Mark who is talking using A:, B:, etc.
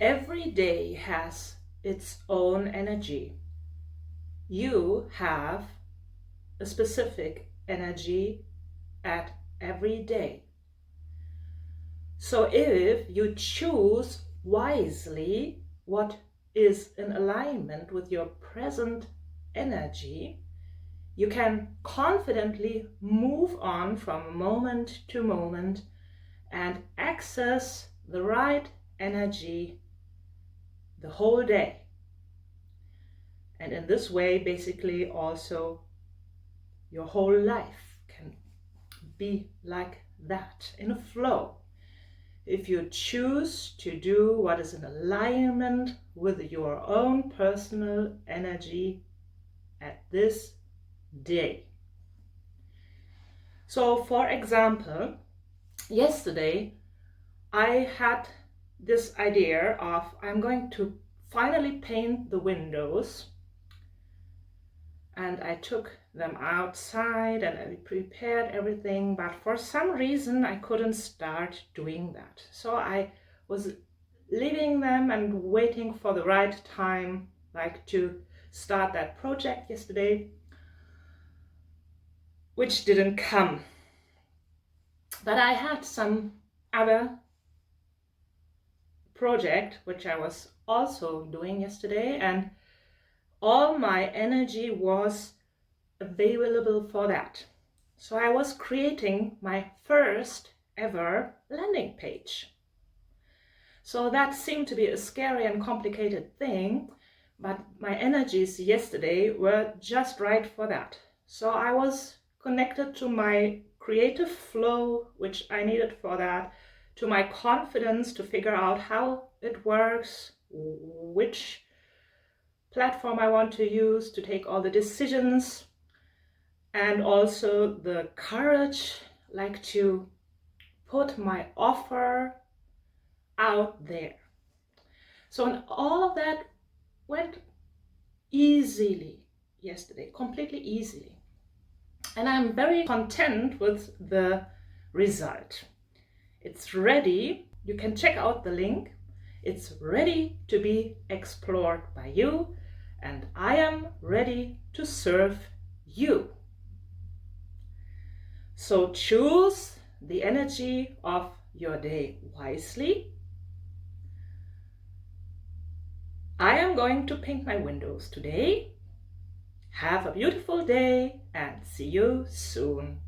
A: Every day has its own energy. You have a specific energy at every day. So if you choose wisely what is in alignment with your present energy, you can confidently move on from moment to moment and access the right energy the whole day. And in this way, basically also your whole life can be like that, in a flow. If you choose to do what is in alignment with your own personal energy at this day. So, for example, yesterday I had this idea of I'm going to finally paint the windows, and I took them outside and I prepared everything, but for some reason I couldn't start doing that. So I was leaving them and waiting for the right time, like to start that project yesterday, which didn't come. But I had some other project which I was also doing yesterday, and all my energy was available for that. So I was creating my first ever landing page. So that seemed to be a scary and complicated thing, but my energies yesterday were just right for that. So I was connected to my creative flow, which I needed for that, to my confidence to figure out how it works, which platform I want to use to take all the decisions, and also the courage, like to put my offer out there. So all of that went easily yesterday, completely easily. And I'm very content with the result. It's ready. You can check out the link. It's ready to be explored by you, and I am ready to serve you. So choose the energy of your day wisely. I am going to paint my windows today. Have a beautiful day and see you soon.